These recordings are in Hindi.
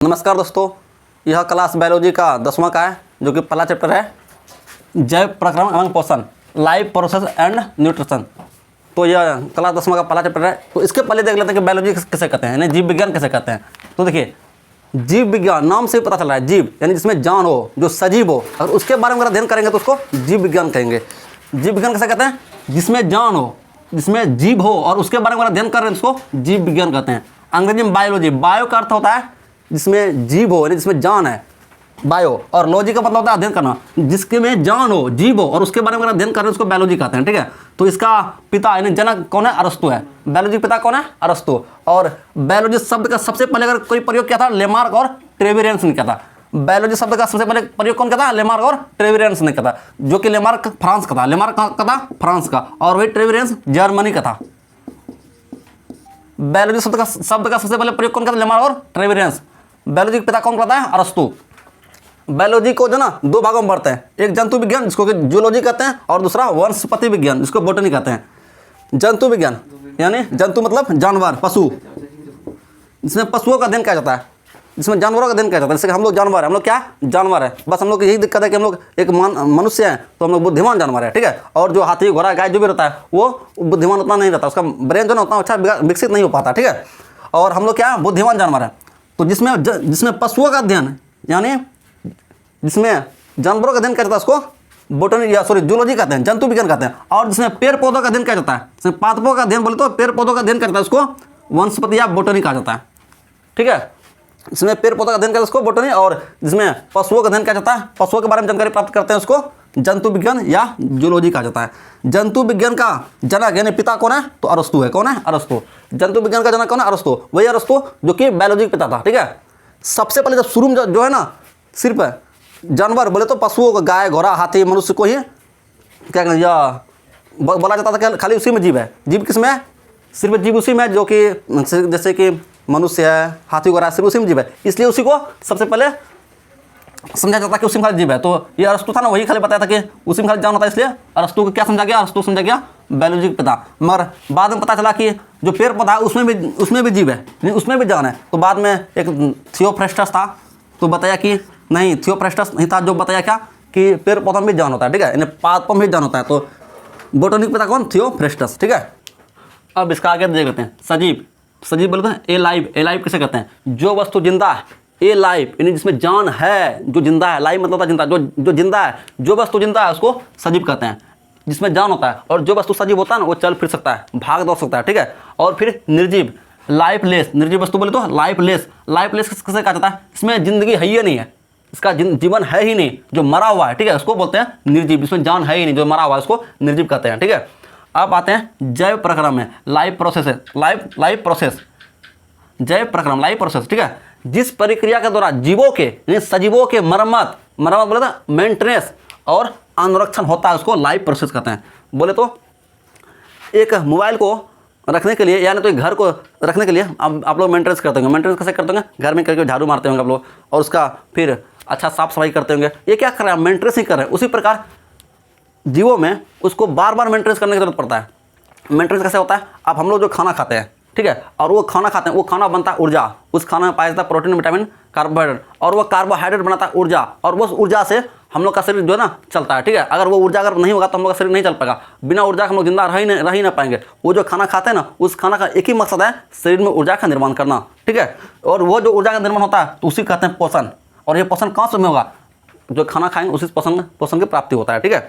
नमस्कार दोस्तों, यह क्लास बायोलॉजी का 10वां का है जो कि पहला चैप्टर है जैव प्रक्रम एवं पोषण, लाइफ प्रोसेस एंड न्यूट्रिशन। तो यह क्लास 10वां का पहला चैप्टर है। तो इसके पहले देख लेते हैं कि बायोलॉजी किसे कहते हैं, यानी जीव विज्ञान किसे कहते हैं। तो देखिए, जीव विज्ञान नाम से पता चल रहा है, जीव यानी जिसमें जान हो, जो सजीव हो। अगर उसके बारे में अगर अध्ययन करेंगे तो उसको जीव विज्ञान कहेंगे। जीव विज्ञान किसे कहते हैं? जिसमें जान हो, जिसमें जीव हो और उसके बारे में अगर अध्ययन कर रहे हैं उसको जीव विज्ञान कहते हैं। अंग्रेजी में बायोलॉजी, बायो का अर्थ होता है जिसमें जीव हो यानी जिसमें जान है, बायो, और लॉजी का मतलब होता है अध्ययन करना। जिसके में जान हो, जीव हो और उसके बारे में अगर अध्ययन कर रहे हैं उसको बायोलॉजी कहते हैं। ठीक है, तो इसका पिता यानी जनक कौन है? अरस्तु है। बायोलॉजी का पिता कौन है? अरस्तु। और बायोलॉजी शब्द का सबसे पहले अगर कोई प्रयोग किया था, लेमार्क और ट्रेवियंस ने किया था। बायोलॉजी शब्द का सबसे पहले प्रयोग कौन किया था? लेमार्क और ट्रेवियंस ने किया था, जो कि लेमार्क फ्रांस का था। लेमार्क का था फ्रांस का, और वही ट्रेवियंस जर्मनी का था। बायोलॉजी शब्द का सबसे पहले प्रयोग कौन किया था? लेमार्क और ट्रेवियंस। बायोलॉजी के पिता कौन कहता है? अरस्तु। बायोलॉजी को जो ना दो भागों में बढ़ते हैं, एक जंतु विज्ञान जिसको कि जूलॉजी कहते हैं, और दूसरा वनस्पति विज्ञान जिसको बॉटनी कहते हैं। जंतु विज्ञान यानी जंतु मतलब जानवर, पशु, जिसमें पशुओं का अध्ययन किया जाता है, जिसमें जानवरों का अध्ययन किया जाता है। जैसे कि हम लोग जानवर है, हम लोग क्या जानवर है, बस हम लोग यही दिक्कत है कि हम लोग एक मनुष्य हैं तो हम लोग बुद्धिमान जानवर है। ठीक है, और जो हाथी, घोड़ा, गाय जो भी रहता है वो बुद्धिमान उतना नहीं रहता, उसका ब्रेन जो ना उतना अच्छा विकसित नहीं हो पाता। ठीक है, और हम लोग क्या बुद्धिमान जानवर है। तो जिसमें पशुओं का अध्ययन यानी जिसमें जानवरों का अध्ययन किया जाता है उसको बोटनी या जूलॉजी कहते हैं, जंतु विज्ञान कहते हैं। और जिसमें पेड़ पौधों का अध्ययन किया जाता है, जिसमें पादपों का अध्ययन बोले तो पेड़ पौधों का अध्ययन किया जाता है उसको वनस्पति या बोटनी कहा जाता है। ठीक है, इसमें पेड़ पौधों का अध्ययन करता है उसको बोटनी, और जिसमें पशुओं का अध्ययन किया जाता है, पशुओं के बारे में जानकारी प्राप्त करते हैं उसको जंतु विज्ञान या जूलॉजी कहा जाता है। जंतु विज्ञान का जनक यानी पिता कौन है? तो अरस्तु है। कौन है? अरस्तु। जंतु विज्ञान का जनक कौन है? अरस्तु। वही अरस्तु जो कि बायोलॉजी का पिता था। ठीक है, सबसे पहले जब शुरू में जो है ना, सिर्फ जानवर बोले तो पशुओं को, गाय, घोड़ा, हाथी, मनुष्य को ही क्या कहना या बोला जाता था कि खाली उसी में जीव है। जीव किस में है? सिर्फ जीव उसी में है जो कि जैसे कि मनुष्य है, हाथी, घोड़ा, सिर्फ उसी में जीव है, इसलिए उसी को सबसे पहले समझा जाता है कि उसी में खाली जीव है। तो ये अरस्तु था ना, वही खाली बताया था कि उसी में खाली जान होता है, इसलिए अरस्तु को क्या समझा गया? अरस्तु समझा गया बायोलॉजी का पिता। मगर बाद में पता चला कि जो पेड़ पौधा है उसमें भी जीव है, उसमें भी जान है। तो बाद में एक थियोफ्रेस्टस था, तो बताया कि नहीं, थियोफ्रेस्टस नहीं था, जो बताया क्या कि पेड़ पौधों में भी जान होता है। ठीक है, यानी पादपों में भी जान होता है। तो बोटनी का पिता कौन? थियोफ्रेस्टस। ठीक है, अब इसका आगे देख लेते हैं। सजीव, सजीव बोलते हैं ए लाइव। ए लाइव किसे कहते हैं? जो वस्तु जिंदा है, ए लाइव यानी जिसमें जान है, जो जिंदा है। लाइव मतलब जिंदा, जो जिंदा है, जो वस्तु जिंदा है उसको सजीव कहते हैं, जिसमें जान होता है। और जो वस्तु सजीव होता है ना वो चल फिर सकता है, भाग दौड़ सकता है। ठीक है, और फिर निर्जीव, लाइफलेस। निर्जीव वस्तु बोले तो लाइफलेस। लाइफलेस किसे कहा जाता है? इसमें जिंदगी है ही नहीं है, इसका जीवन है ही नहीं, जो मरा हुआ है। ठीक है, उसको बोलते हैं निर्जीव। इसमें जान है ही नहीं, जो मरा हुआ है उसको निर्जीव कहते हैं। ठीक है, अब आते हैं जैव प्रक्रम में। लाइफ प्रोसेस है, लाइफ प्रोसेस, जैव प्रक्रम, लाइफ प्रोसेस। ठीक है, जिस प्रक्रिया के द्वारा जीवों के यानी सजीवों के मरम्मत बोले तो मेंटेनेंस और अनुरक्षण होता है उसको लाइफ प्रोसेस कहते हैं। बोले तो एक मोबाइल को रखने के लिए यानी तो एक घर को रखने के लिए आप लोग मेंटेनेंस करते होंगे। मेंटेनेंस कैसे करते होंगे? घर में करके झाड़ू मारते होंगे आप लोग, और उसका फिर अच्छा साफ सफाई करते होंगे। ये क्या कर रहे हैं? मेंटेनेंस ही कर रहे हैं। उसी प्रकार जीवों में उसको बार बार मेंटेनेंस करने की जरूरत पड़ता है। मेंटेनेंस कैसे होता है? अब हम लोग जो खाना खाते हैं, ठीक है, और वो खाना खाते हैं, वो खाना बनता है ऊर्जा। उस खाना में पाया जाता है प्रोटीन, विटामिन, कार्बोहाइड्रेट, और वो कार्बोहाइड्रेट बनाता है ऊर्जा, और वो ऊर्जा से हम लोग का शरीर जो है ना चलता है। ठीक है, अगर वो ऊर्जा अगर नहीं होगा तो हम लोग का शरीर नहीं चल पाएगा। बिना ऊर्जा के हम लोग जिंदा रह ही ना पाएंगे। वो जो खाना खाते हैं ना, उस खाना का एक ही मकसद है शरीर में ऊर्जा का निर्माण करना। ठीक है, और वो जो ऊर्जा का निर्माण होता है तो उसी कहते हैं पोषण। और ये पोषण कहाँ से में होगा? जो खाना खाएंगे उसी पोषण की प्राप्ति होता है। ठीक है,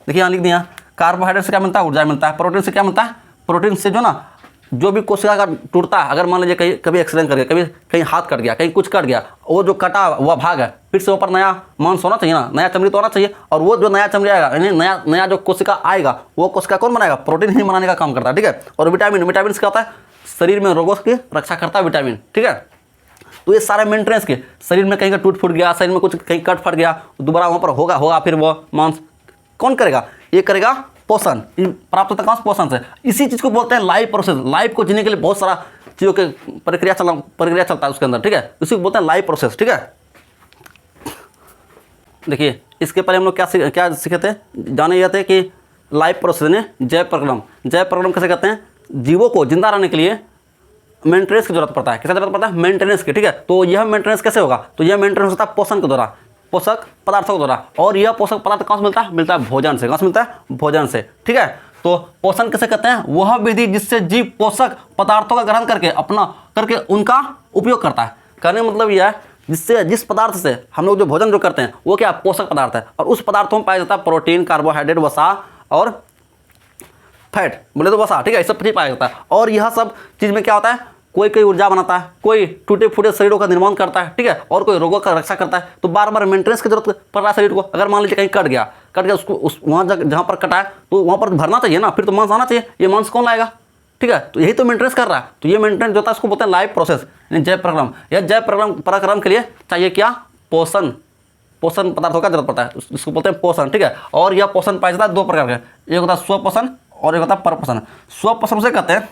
देखिए यहाँ लिख दिया, कार्बोहाइड्रेट से क्या मिलता है? ऊर्जा मिलता है। प्रोटीन से क्या मिलता है? प्रोटीन से जो ना जो भी कोशिका का टूटता है, अगर मान लीजिए कभी एक्सीडेंट कर गया, कभी कहीं हाथ कट गया, कहीं कुछ कट गया, वो जो कटा हुआ भाग है फिर से ऊपर नया मांस होना चाहिए ना, नया चमड़ी तो होना चाहिए। और वो जो नया चमड़ी आएगा यानी नया जो कोशिका आएगा, वो कोशिका कौन बनाएगा? प्रोटीन ही बनाने का काम करता है। ठीक है, और विटामिन क्या होता है? शरीर में रोगों की रक्षा करता है विटामिन। ठीक है, तो ये सारे मेंटेनेंस के, शरीर में कहीं का टूट फूट गया, शरीर में कुछ कहीं कट फट गया, दोबारा वहाँ पर होगा फिर वो मांस कौन करेगा? ये करेगा पोषण। प्राप्त होता है कहाँ से? पोषण से। इसी चीज़ को बोलते हैं लाइफ प्रोसेस। लाइफ को जीने के लिए बहुत सारा चीज़ों के प्रक्रिया चलता है उसके अंदर। ठीक है, इसी को बोलते हैं लाइफ प्रोसेस। ठीक है, देखिए इसके पहले हम लोग क्या सीखे थे, जाने ये थे कि लाइफ प्रोसेस ने जैव प्रक्रम। जैव प्रक्रम कैसे कहते हैं? जीवों को जिंदा रहने के लिए मेंटेनेंस की जरूरत पड़ता है। किसका जरूरत पड़ता है? मेंटेनेंस की। ठीक है, तो यह मेंटेनेंस कैसे होगा? तो यह मेंटेनेंस होता है पोषण के द्वारा, पोषक पदार्थों के द्वारा। और यह पोषक पदार्थ कहाँ से मिलता है? मिलता है भोजन से। कहाँ से मिलता है? भोजन से। ठीक है, तो पोषण किसे कहते हैं? वह विधि जिससे जीव पोषक पदार्थों का ग्रहण करके उनका उपयोग करता है। कहने का मतलब यह है जिस पदार्थ से हम लोग जो भोजन जो करते हैं वो क्या? पोषक पदार्थ है। और उस पदार्थों में पाया जाता है प्रोटीन, कार्बोहाइड्रेट, वसा और फैट, बोले तो वसा। ठीक है, ये सब चीज पाया जाता है। और यह सब चीज में क्या होता है? कोई ऊर्जा बनाता है, कोई टूटे फूटे शरीरों का निर्माण करता है। ठीक है, और कोई रोगों का रक्षा करता है। तो बार बार मेंटेनेंस की जरूरत पड़ रहा है शरीर को। अगर मान लीजिए कहीं कट गया उसको वहाँ जहाँ पर कटा है तो वहाँ पर भरना चाहिए ना, फिर तो मांस आना चाहिए। ये मांस कौन लाएगा? ठीक है, तो यही तो मेंटेनेंस कर रहा है। तो ये मेंटेनेंस जो होता है उसको बोलते हैं लाइफ प्रोसेस, यानी जैव प्रक्रम। यह जैव पराक्रम के लिए चाहिए क्या? पोषण पदार्थों का जरूरत पड़ता है, इसको बोलते हैं पोषण। ठीक है, और यह पोषण पाया जाता है 2 प्रकार के, एक होता है स्वपोषण और एक होता है परपोषण। स्वपोषण से कहते हैं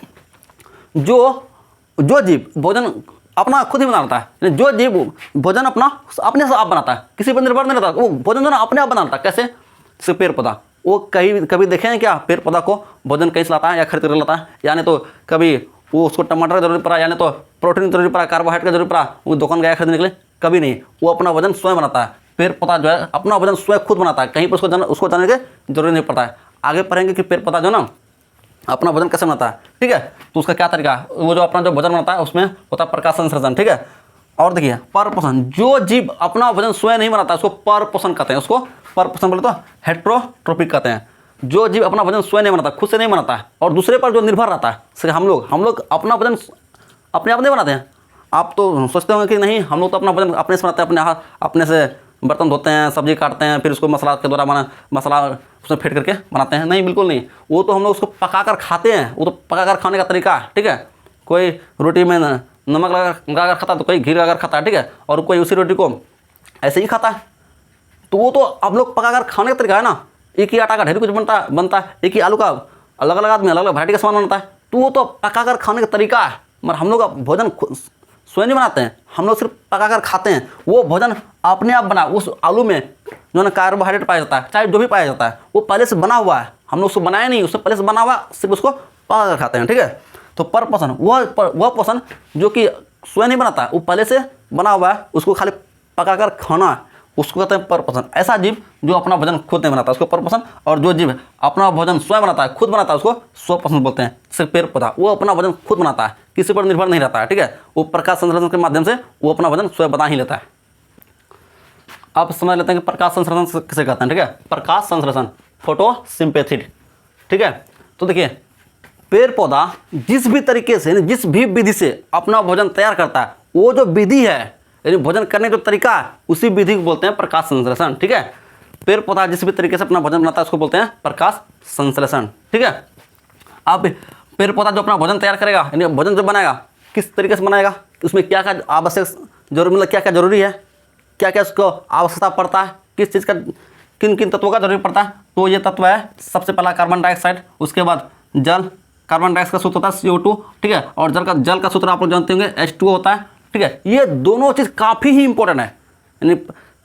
जो जीव भोजन अपना खुद ही बनाता है, जो जीव भोजन अपने से आप बनाता है, किसी पर निर्भर नहीं रहता। वो भोजन जो ना अपने आप बनाता है। कैसे? जैसे पेड़ पौधा, वो कभी देखे हैं क्या पेड़ पौधा को भोजन कहीं से लाता है या खरीद कर लाता है? यानी तो कभी वो उसको टमाटर की जरूरत पड़ा, यानी तो प्रोटीन की जरूरत पड़ा, कार्बोहाइड्रेट की जरूरत पड़ा, वो दुकान गया खरीदने के लिए? कभी नहीं। वो अपना भोजन स्वयं बनाता है। पेड़ पौधा जो है अपना भोजन स्वयं खुद बनाता है, कहीं पर उसको जाने की जरूरत नहीं पड़ता है। आगे पढ़ेंगे कि पेड़ पौधा जो ना अपना भोजन कैसे बनाता है। ठीक है, तो उसका क्या तरीका है? वो जो अपना जो भोजन बनाता है उसमें होता है प्रकाश संश्लेषण। ठीक है, और देखिए परपोषण, जो जीव अपना भोजन स्वयं नहीं बनाता उसको परपोषण कहते हैं। उसको परपोषण बोले तो हेट्रोट्रोपिक कहते हैं। जो जीव अपना भोजन स्वयं नहीं बनाता, खुद से नहीं बनाता है, और दूसरे पर जो निर्भर रहता है, जैसे हम लोग अपना भोजन अपने आप नहीं बनाते हैं। आप तो सोचते होंगे कि नहीं, हम लोग तो अपना भोजन अपने से बनाते हैं, अपने से बर्तन धोते हैं, सब्जी काटते हैं, फिर उसको मसाला के द्वारा मसाला उसमें फेंट करके बनाते हैं। नहीं, बिल्कुल नहीं। वो तो हम लोग उसको पकाकर खाते हैं। वो तो पकाकर खाने का तरीका है। ठीक है, कोई रोटी में नमक लगाकर खाता है, तो कोई घी लगाकर खाता है। ठीक है, और कोई उसी रोटी को ऐसे ही खाता है। तो वो तो आप लोग पकाकर खाने का तरीका है ना। एक ही आटा का ढेर कुछ बनता है, एक ही आलू का अलग अलग आदमी अलग अलग वैरायटी का सामान बनता है। तो वो तो पकाकर खाने का तरीका है, मगर हम लोग भोजन स्वयं नहीं बनाते हैं, हम लोग सिर्फ पकाकर खाते हैं। वो भोजन अपने आप बना, उस आलू में जो ना कार्बोहाइड्रेट पाया जाता है, चाहे जो भी पाया जाता है, वो पहले से बना हुआ है। हम लोग उसको बनाया नहीं, उससे पहले से बना हुआ, सिर्फ उसको पकाकर खाते हैं। ठीक है, तो परपोषण वह पोषण जो कि स्वयं नहीं बनाता है, वो पहले से बना हुआ है, उसको खाली पकाकर खाना है, उसको कहते हैं परपोषण। ऐसा जीव जो अपना भोजन खुद नहीं बनाता उसको परपोषण, और जो जीव अपना भोजन स्वयं बनाता है, खुद बनाता है, उसको स्वपोषण बोलते हैं। जैसे पेड़ पौधा, वो अपना भोजन खुद बनाता है, किसी पर निर्भर नहीं रहता है। ठीक है, वो प्रकाश संश्लेषण के माध्यम से वो अपना भोजन स्वयं बना ही लेता है। आप समझ लेते हैं कि प्रकाश संश्लेषण किसे कहते हैं। ठीक है, प्रकाश संश्लेषण, फोटोसिंथेसिस। ठीक है, तो देखिए पेड़ पौधा जिस भी तरीके से, जिस भी विधि से अपना भोजन तैयार करता है, वो जो विधि है, यानी भोजन करने का जो तरीका है, उसी विधि को बोलते हैं प्रकाश संश्लेषण। ठीक है, पेड़ पौधा जिस भी तरीके से अपना भोजन बनाता है उसको बोलते हैं प्रकाश संश्लेषण। ठीक है, अब पेड़ पौधा जो अपना भोजन तैयार करेगा, यानी भोजन जो बनाएगा, किस तरीके से बनाएगा, उसमें क्या क्या आवश्यक जरूरी, मतलब क्या क्या जरूरी है, क्या क्या उसको आवश्यकता पड़ता है, किस चीज़ का, किन किन तत्वों का जरूरी पड़ता है। तो ये तत्व है सबसे पहला कार्बन डाइऑक्साइड, उसके बाद जल, कार्बन डाइऑक्साइड का सूत्र होता है CO2। ठीक है, और जल का सूत्र आप लोग जानते होंगे H2O होता है। ठीक है, ये दोनों चीज़ काफ़ी ही इंपॉर्टेंट है, यानी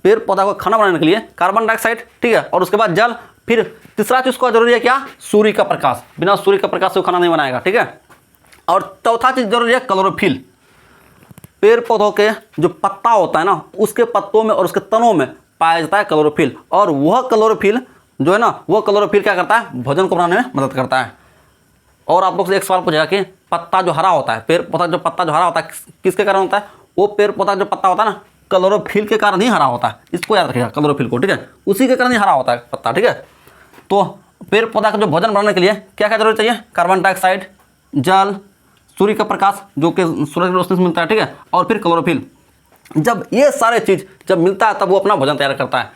पेड़ पौधा को खाना बनाने के लिए कार्बन डाइऑक्साइड, ठीक है, और उसके बाद जल। फिर तीसरा चीज़ को जरूरी है क्या? सूर्य का प्रकाश। बिना सूर्य का प्रकाश से वो खाना नहीं बनाएगा। ठीक है, और चौथा चीज़ जरूरी है क्लोरोफिल। पेड़ पौधों के जो पत्ता होता है ना, उसके पत्तों में और उसके तनों में पाया जाता है क्लोरोफिल। और वह क्लोरोफिल जो है ना, वह क्लोरोफिल क्या करता है? भोजन को बनाने में मदद करता है। और आप लोग से एक सवाल पूछेगा कि पत्ता जो हरा होता है, पेड़ पौधा जो पत्ता जो हरा होता है किसके कारण होता है? वो पेड़ पौधा जो पत्ता होता है ना, क्लोरोफिल के कारण ही हरा होता है। इसको याद रखिएगा, क्लोरोफिल को। ठीक है, उसी के कारण ही हरा होता है पत्ता। ठीक है, तो पेड़ पौधा का जो भोजन बनाने के लिए क्या क्या जरूरत चाहिए? कार्बन डाइऑक्साइड, जल, सूर्य का प्रकाश जो कि सूरज की रोशनी से मिलता है। ठीक है, और फिर क्लोरोफिल। जब ये सारे चीज़ जब मिलता है तब वो अपना भोजन तैयार करता है।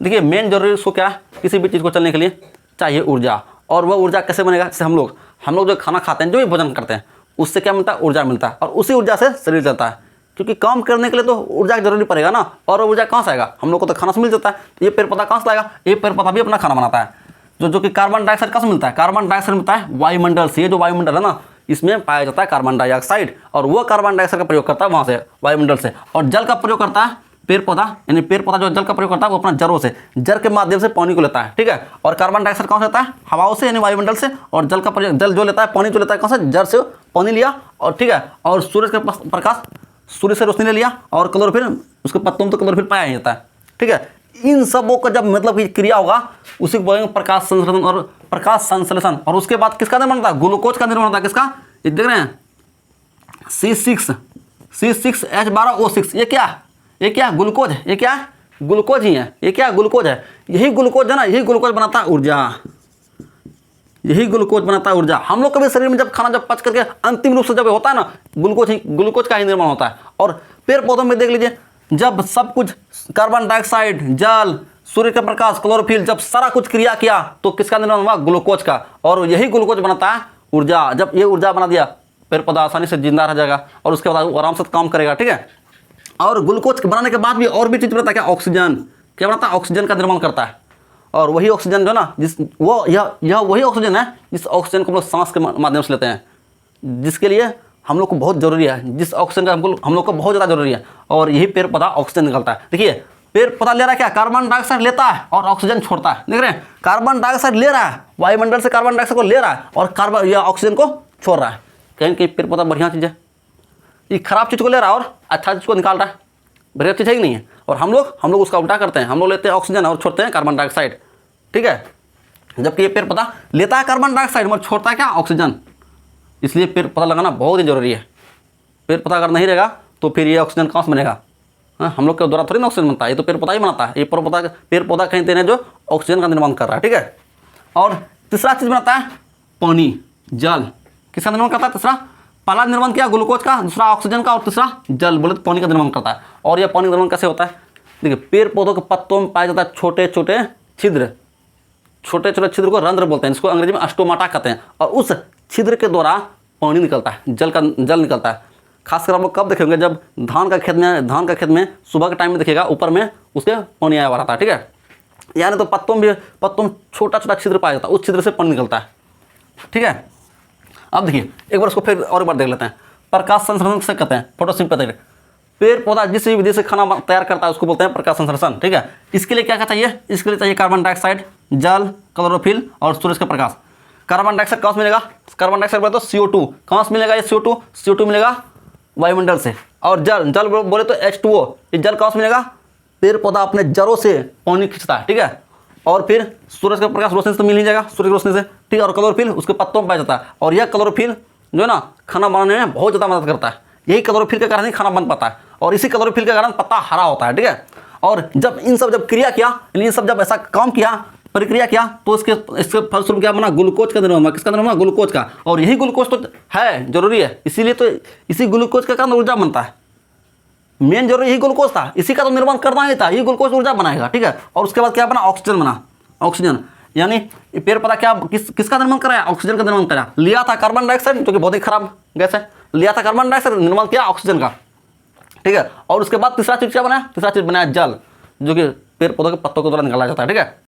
देखिए मेन जरूरी उसको क्या है? किसी भी चीज़ को चलने के लिए चाहिए ऊर्जा। और वह ऊर्जा कैसे बनेगा? जैसे हम लोग जो खाना खाते हैं, जो भी भोजन करते हैं, उससे क्या मिलता है? ऊर्जा मिलता है। और उसी ऊर्जा से शरीर चलता है, क्योंकि काम करने के लिए तो ऊर्जा की जरूरी पड़ेगा ना। और ऊर्जा कहाँ से आएगा? हम लोग को तो खाना से मिल जाता है। ये पेड़ पौधा कहाँ से लाएगा? ये पेड़ पौधा भी अपना खाना बनाता है। जो कि कार्बन डाइऑक्साइड कहाँ से मिलता है? कार्बन डाइऑक्साइड मिलता है वायुमंडल से। ये जो वायुमंडल है ना, इसमें पाया जाता है कार्बन डाइऑक्साइड, और वो कार्बन डाइऑक्साइड का प्रयोग करता है वहाँ से, वायुमंडल से। और जल का प्रयोग करता है पेड़ पौधा यानी पेड़ पौधा जो जल का प्रयोग करता है वो अपना जड़ों से, जड़ के माध्यम से पानी को लेता है, ठीक है। और कार्बन डाइऑक्साइड कौन से लेता है? हवाओं से यानी वायुमंडल से। और जल का प्रयोग, जल जो लेता है, पानी जो लेता है कौन से? जड़ से पानी लिया, और ठीक है। और सूरज का प्रकाश, सूर्य से रोशनी ले लिया, और क्लोरोफिल, उसके पत्तों में तो क्लोरोफिल पाया जाता है, ठीक है। इन सबों का जब मतलब कि क्रिया होगा उसी को बोलेंगे प्रकाश संश्लेषण और प्रकाश संश्लेषण। और उसके बाद किसका निर्माण होता है? ग्लूकोज का निर्माण होता है। किसका? ये देख रहे हैं C6H12O6, ये क्या? ये क्या? ग्लूकोज है। ये क्या? ग्लूकोज ही है। ये क्या? ग्लूकोज है। यही ग्लूकोज है ना, यही ग्लूकोज बनाता है ऊर्जा, यही ग्लूकोज बनाता है ऊर्जा। हम लोग के भी शरीर में जब खाना जब पच करके अंतिम रूप से जब होता है ना, ग्लूकोज का ही निर्माण होता है। और पेड़ पौधों में देख लीजिए, जब सब कुछ कार्बन डाइऑक्साइड, जल, सूर्य का प्रकाश, क्लोरोफिल, जब सारा कुछ क्रिया किया तो किसका निर्माण हुआ? ग्लूकोज का। और यही ग्लूकोज बनाता है ऊर्जा। जब ये ऊर्जा बना दिया, पेड़ पौधा आसानी से जिंदा रह जाएगा और उसके बाद वो आराम से काम करेगा, ठीक है। और ग्लूकोज बनाने के बाद भी और भी चीज़ बनाता है। क्या? ऑक्सीजन। क्या बनाता है? ऑक्सीजन का निर्माण करता है। और वही ऑक्सीजन जो ना, जिस वो यह वही ऑक्सीजन है जिस ऑक्सीजन को हम लोग सांस के माध्यम से लेते हैं, जिसके लिए हम लोग को बहुत जरूरी है, जिस ऑक्सीजन का हम लोग को बहुत ज़्यादा जरूरी है। और यही पेड़ पौधा ऑक्सीजन निकलता है। देखिए, पेड़ पौधा ले रहा है क्या? कार्बन डाइऑक्साइड लेता है और ऑक्सीजन छोड़ता है। देख रहे हैं, कार्बन डाइऑक्साइड ले रहा है, वायुमंडल से कार्बन डाइऑक्साइड को ले रहा है और कार्बन या ऑक्सीजन को छोड़ रहा है। कहीं कहीं पेड़ पौधा बढ़िया चीज़ है, ये खराब चीज़ को ले रहा है और अच्छा चीज़ को निकाल रहा है। बढ़िया चीज़ है कि नहीं है? और हम लोग उसका उल्टा करते हैं। हम लोग लेते हैं ऑक्सीजन और छोड़ते हैं कार्बन डाइऑक्साइड, ठीक है। जबकि ये पेड़ पौधा लेता है कार्बन डाइऑक्साइड और छोड़ता है क्या? ऑक्सीजन। इसलिए पेड़ पौधा लगाना बहुत ही जरूरी है। पेड़ पौधा अगर नहीं रहेगा तो फिर ये ऑक्सीजन कहाँ से बनेगा? हाँ, हम लोग के द्वारा थोड़ी ना ऑक्सीजन बनता है, ये तो पेड़ पौधा ही बनाता है। ये पेड़ पौधा कहीं देने जो ऑक्सीजन का निर्माण कर रहा है, ठीक है। और तीसरा चीज़ बनाता है पानी, जल। किसका निर्माण करता है? तीसरा, पहला निर्माण किया ग्लूकोज का, दूसरा ऑक्सीजन का, और तीसरा जल, बोले तो पानी का निर्माण करता है। और यह पानी निर्माण कैसे होता है? देखिए, पेड़ पौधों के पत्तों में पाया जाता है छोटे छोटे छिद्र, छोटे छोटे छिद्र को रंध्र बोलते हैं, जिसको अंग्रेजी में स्टोमाटा कहते हैं। और उस छिद्र के द्वारा पानी निकलता है, जल निकलता है। खासकर आप लोग कब देखेंगे? जब धान का खेत में सुबह के टाइम में देखिएगा, ऊपर में उसके पानी आया हुआ रहता है, ठीक है। यानी तो पत्तों में छोटा छोटा छिद्र पाया जाता है, उस छिद्र से पानी निकलता है, ठीक है। अब देखिए, एक बार उसको फिर और एक बार देख लेते हैं। प्रकाश संश्लेषण से कहते हैं फोटोसिंथेसिस। पेड़ पौधा जिस विधि से खाना तैयार करता है उसको बोलते हैं प्रकाश संश्लेषण, ठीक है। इसके लिए क्या चाहिए? इसके लिए चाहिए कार्बन डाइऑक्साइड, जल, क्लोरोफिल और सूरज का प्रकाश। कार्बन डाइऑक्साइड कहाँ से मिलेगा? कार्बन डाइऑक्साइड बोले तो CO2। कहाँ से मिलेगा ये CO2 मिलेगा वायुमंडल से। और जल बोले तो H2O। ये जल कहाँ से मिलेगा? पेड़ पौधा अपने जड़ों से पानी खींचता है, ठीक है। और फिर सूरज का प्रकाश रोशनी से तो मिल ही जाएगा, सूर्य की रोशनी से, ठीक है। और क्लोरोफिल उसके पत्तों में पाया जाता है। और यह क्लोरोफिल जो है ना, खाना बनाने में बहुत ज़्यादा मदद करता है। यही क्लोरोफिल के कारण ही खाना बन पाता है, और इसी क्लोरोफिल के कारण पत्ता हरा होता है, ठीक है। और जब क्रिया किया, इन सब जब ऐसा काम किया, प्रक्रिया किया, तो इसके फलस्वरूप क्या बना? ग्लूकोज का निर्माण हुआ। किसका निर्माण हुआ? ग्लूकोज का। और यही ग्लूकोज तो है, जरूरी है, इसीलिए तो इसी ग्लूकोज के कारण ऊर्जा बनता है। मेन जरूरी यही ग्लूकोज था, इसी का तो निर्माण करना ही था, यही ग्लूकोज ऊर्जा बनाएगा, ठीक है। और उसके बाद क्या बना? ऑक्सीजन बना। ऑक्सीजन यानी पेड़ पौधा क्या किसका निर्माण कराया? ऑक्सीजन का निर्माण कराया। लिया था कार्बन डाइऑक्साइड, जो कि बहुत ही खराब गैस है, लिया था कार्बन डाइऑक्साइड, निर्माण किया ऑक्सीजन का, ठीक है। और उसके बाद तीसरा चीज क्या बनाया? तीसरा चीज बनाया जल, जो कि पेड़ पौधों के पत्तों के द्वारा निकाला जाता है, ठीक है।